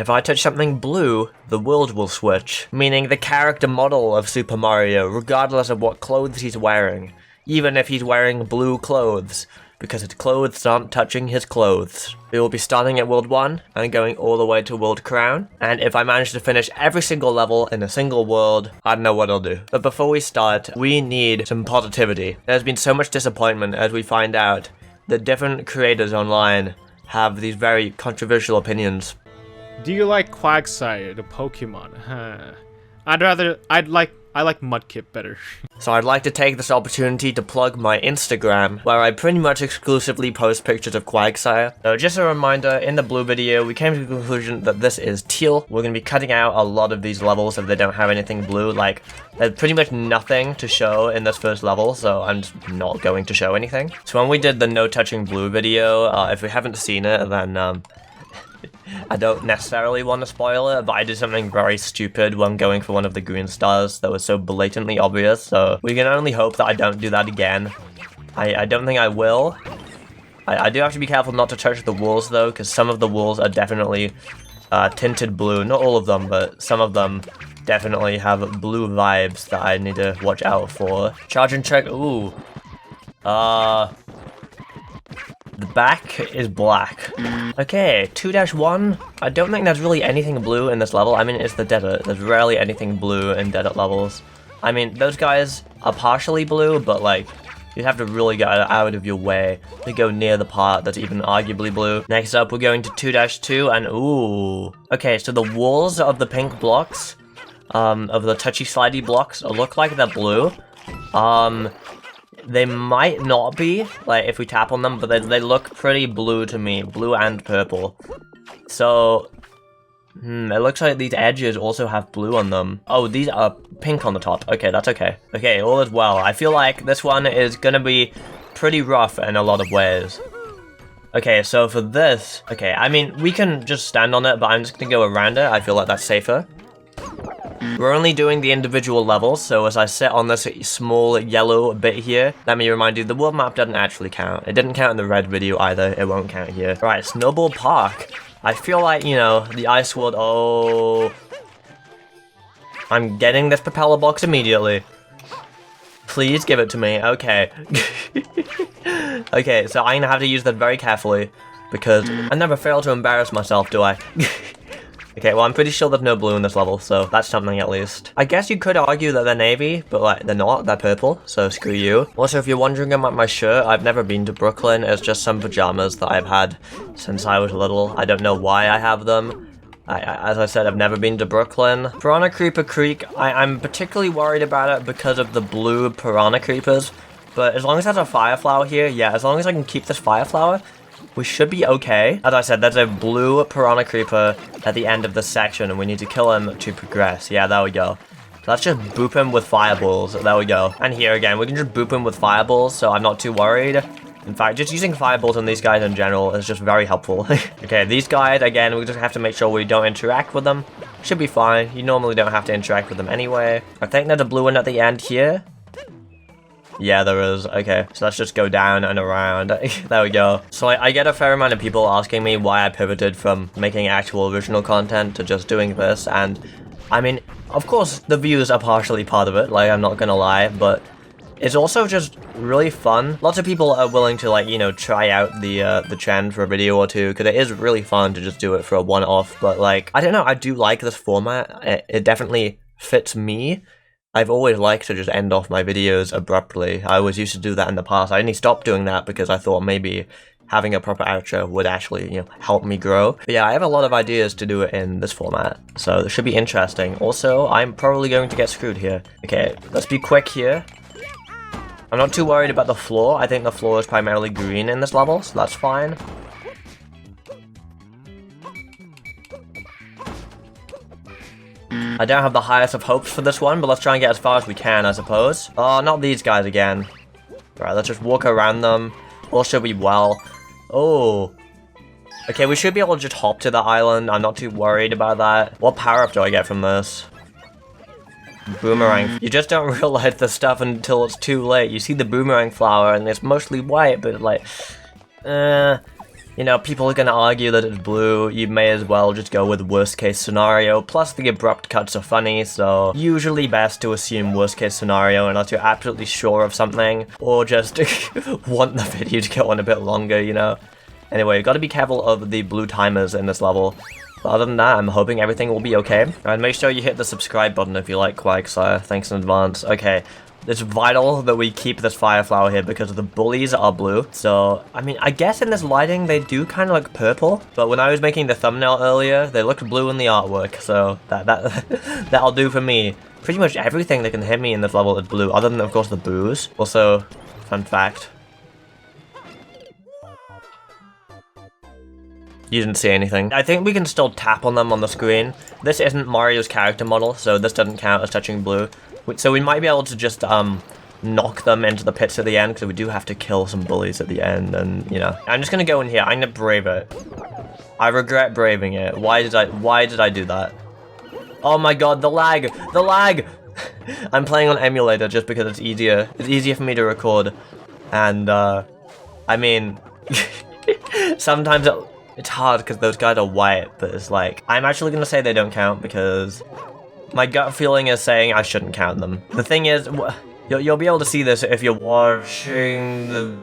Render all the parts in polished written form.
If I touch something blue, the world will switch, meaning the character model of Super Mario, regardless of what clothes he's wearing, even if he's wearing blue clothes, because his clothes aren't touching his clothes. We will be starting at World 1 and going all the way to World Crown, and if I manage to finish every single level in a single world, I don't know what I'll do. But before we start, we need some positivity. There's been so much disappointment as we find out that different creators online have these very controversial opinions. Do you like Quagsire, the Pokemon? Huh. I like Mudkip better. So I'd like to take this opportunity to plug my Instagram, where I pretty much exclusively post pictures of Quagsire. So just a reminder, in the blue video, we came to the conclusion that this is teal. We're going to be cutting out a lot of these levels if they don't have anything blue. Like, there's pretty much nothing to show in this first level, so I'm just not going to show anything. So when we did the no touching blue video, if we haven't seen it, then I don't necessarily want to spoil it, but I did something very stupid when going for one of the green stars that was so blatantly obvious, so we can only hope that I don't do that again. I don't think I will. I do have to be careful not to touch the walls though, because some of the walls are definitely tinted blue. Not all of them, but some of them definitely have blue vibes that I need to watch out for. Charge and check, ooh. The back is black. Okay, 2-1. I don't think there's really anything blue in this level. I mean, it's the desert. There's rarely anything blue in desert levels. I mean, those guys are partially blue, but like, you have to really get out of your way to go near the part that's even arguably blue. Next up, we're going to 2-2, and ooh. Okay, so the walls of the pink blocks, of the touchy slidey blocks, look like they're blue. They might not be, like, if we tap on them, but they look pretty blue to me. Blue and purple. So, it looks like these edges also have blue on them. Oh, these are pink on the top. Okay, that's okay. Okay, all is well. I feel like this one is gonna be pretty rough in a lot of ways. Okay, so for this, okay, I mean, we can just stand on it, but I'm just gonna go around it. I feel like that's safer. We're only doing the individual levels, so as I sit on this small yellow bit here, let me remind you, the world map doesn't actually count. It didn't count in the red video either, it won't count here. Right, Snowball Park. I feel like, you know, the ice world, oh. I'm getting this propeller box immediately. Please give it to me, okay. Okay, so I'm gonna have to use that very carefully, because I never fail to embarrass myself, do I? Okay, well, I'm pretty sure there's no blue in this level, so that's something at least. I guess you could argue that they're navy, but like, they're not, they're purple, so screw you. Also, if you're wondering about my shirt, I've never been to Brooklyn. It's just some pajamas that I've had since I was little. I don't know why I have them. As I said, I've never been to Brooklyn. Piranha Creeper Creek, I'm particularly worried about it because of the blue piranha creepers, but as long as there's a fire flower here, yeah, as long as I can keep this fire flower, we should be okay. As I said, there's a blue piranha creeper at the end of this section, and we need to kill him to progress. Yeah, there we go. Let's just boop him with fireballs. There we go. And here again, we can just boop him with fireballs, so I'm not too worried. In fact, just using fireballs on these guys in general is just very helpful. Okay, these guys, again, we just have to make sure we don't interact with them. Should be fine. You normally don't have to interact with them anyway. I think there's a blue one at the end here. Yeah, there is. Okay, so let's just go down and around. There we go. So I get a fair amount of people asking me why I pivoted from making actual original content to just doing this, and I mean, of course, the views are partially part of it, like, I'm not gonna lie, but it's also just really fun. Lots of people are willing to, like, you know, try out the trend for a video or two, because it is really fun to just do it for a one-off, but, like, I don't know, I do like this format. It definitely fits me. I've always liked to just end off my videos abruptly. I always used to do that in the past. I only stopped doing that because I thought maybe having a proper outro would actually, you know, help me grow. But yeah, I have a lot of ideas to do it in this format, so it should be interesting. Also, I'm probably going to get screwed here. Okay, let's be quick here. I'm not too worried about the floor. I think the floor is primarily green in this level, so that's fine. I don't have the highest of hopes for this one, but let's try and get as far as we can, I suppose. Oh, not these guys again. Right, let's just walk around them. All should be well. Oh. Okay, we should be able to just hop to the island. I'm not too worried about that. What power-up do I get from this? Boomerang. You just don't realize the stuff until it's too late. You see the boomerang flower, and it's mostly white, but like... You know, people are gonna argue that it's blue, you may as well just go with worst case scenario, plus the abrupt cuts are funny, so usually best to assume worst case scenario unless you're absolutely sure of something, or just want the video to go on a bit longer, you know? Anyway, you gotta be careful of the blue timers in this level. But other than that, I'm hoping everything will be okay. And make sure you hit the subscribe button if you like Quagsire. Thanks in advance. Okay, it's vital that we keep this fire flower here because the bullies are blue. So, I mean, I guess in this lighting they do kind of look purple. But when I was making the thumbnail earlier, they looked blue in the artwork. So that'll do for me. Pretty much everything that can hit me in this level is blue, other than, of course, the boos. Also, fun fact. You didn't see anything. I think we can still tap on them on the screen. This isn't Mario's character model, so this doesn't count as touching blue. So we might be able to just knock them into the pits at the end, because we do have to kill some bullies at the end, and you know. I'm just gonna go in here. I'm gonna brave it. I regret braving it. Why did I do that? Oh my god, the lag! The lag! I'm playing on emulator just because it's easier. It's easier for me to record. And I mean, sometimes it's hard because those guys are white, but it's like, I'm actually gonna say they don't count because my gut feeling is saying I shouldn't count them. The thing is, you'll be able to see this if you're watching the...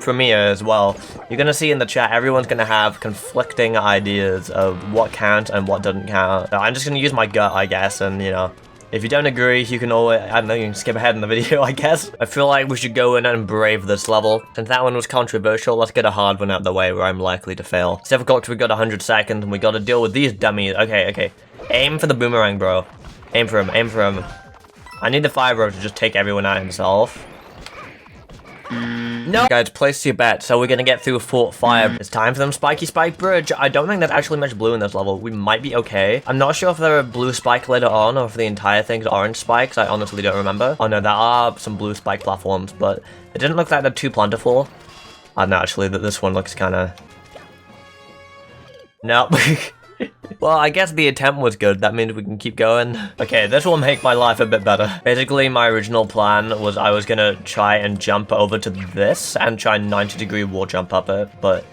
premiere as well. You're gonna see in the chat, everyone's gonna have conflicting ideas of what counts and what doesn't count. So I'm just gonna use my gut, I guess, and you know, if you don't agree, you can always, I don't know, you can skip ahead in the video, I guess. I feel like we should go in and brave this level. Since that one was controversial, let's get a hard one out of the way where I'm likely to fail. It's difficult because we got 100 seconds and we gotta deal with these dummies. Okay. Aim for the boomerang, bro. Aim for him. I need the fire bro to just take everyone out himself. No! Guys, place your bet, so we're gonna get through Fort Fire. It's time for them spiky spike bridge. I don't think there's actually much blue in this level. We might be okay. I'm not sure if there are blue spike later on, or if the entire thing's orange spikes. I honestly don't remember. Oh no, there are some blue spike platforms, but it didn't look like they're too plentiful. I don't know, actually, that this one looks kinda... Nope. Well, I guess the attempt was good. That means we can keep going. Okay, this will make my life a bit better. Basically, my original plan was I was gonna try and jump over to this and try 90-degree wall jump up it, but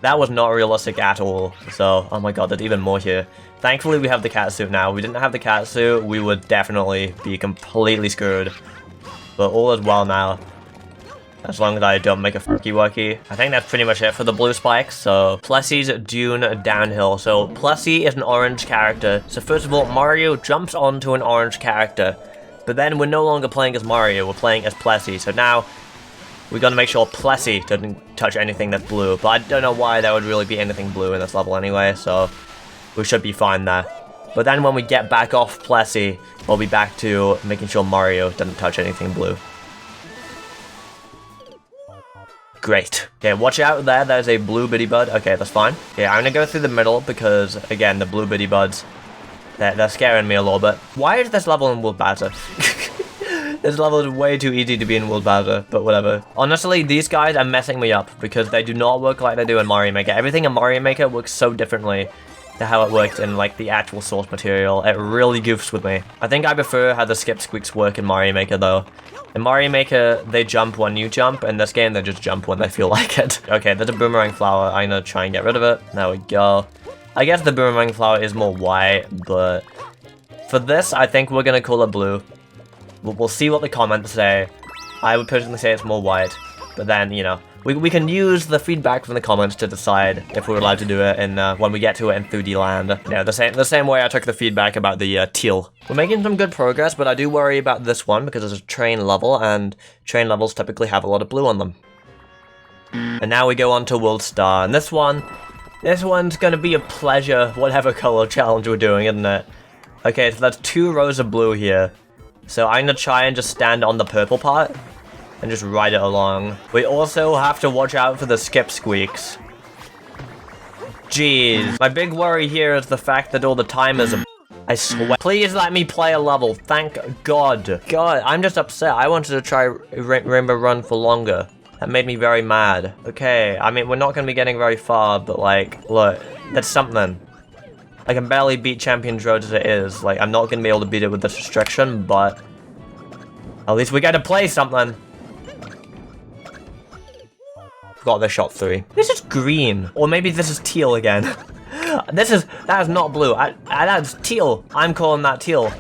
that was not realistic at all. So, oh my god, there's even more here. Thankfully, we have the cat suit now. If we didn't have the cat suit, we would definitely be completely screwed. But all is well now. As long as I don't make a funky wucky. I think that's pretty much it for the blue spikes. So, Plessy's Dune Downhill. So, Plessy is an orange character. So first of all, Mario jumps onto an orange character. But then we're no longer playing as Mario, we're playing as Plessy. So now, we gotta make sure Plessy doesn't touch anything that's blue. But I don't know why there would really be anything blue in this level anyway, so we should be fine there. But then when we get back off Plessy, we'll be back to making sure Mario doesn't touch anything blue. Great. Okay, watch out there. There's a blue bitty bud. Okay, that's fine. Okay, I'm gonna go through the middle because, again, the blue bitty buds, they're scaring me a little bit. Why is this level in World Bowser? This level is way too easy to be in World Bowser, but whatever. Honestly, these guys are messing me up because they do not work like they do in Mario Maker. Everything in Mario Maker works so differently to how it worked in, like, the actual source material. It really goofs with me. I think I prefer how the skip squeaks work in Mario Maker, though. In Mario Maker, they jump when you jump. In this game, they just jump when they feel like it. Okay, there's a boomerang flower. I'm gonna try and get rid of it. There we go. I guess the boomerang flower is more white, but for this, I think we're gonna call it blue. We'll see what the comments say. I would personally say it's more white, but then, you know, we can use the feedback from the comments to decide if we're allowed to do it in when we get to it in 3D land. Yeah, the same way I took the feedback about the teal. We're making some good progress, but I do worry about this one because it's a train level, and train levels typically have a lot of blue on them. And now we go on to World Star, and this one's gonna be a pleasure, whatever color challenge we're doing, isn't it? Okay, so that's 2 rows of blue here. So I'm gonna try and just stand on the purple part and just ride it along. We also have to watch out for the skip squeaks. Jeez. My big worry here is the fact that all the timers are... I swear. Please let me play a level. Thank God. God, I'm just upset. I wanted to try Rainbow Run for longer. That made me very mad. Okay, I mean, we're not going to be getting very far, but like, look, that's something. I can barely beat Champions Road as it is. Like, I'm not going to be able to beat it with this restriction, but at least we got to play something. forgot they shot 3. This is green. Or maybe this is teal again. That is not blue. That's teal. I'm calling that teal.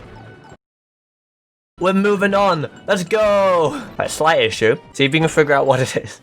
We're moving on. Let's go. Right, slight issue. See if you can figure out what it is.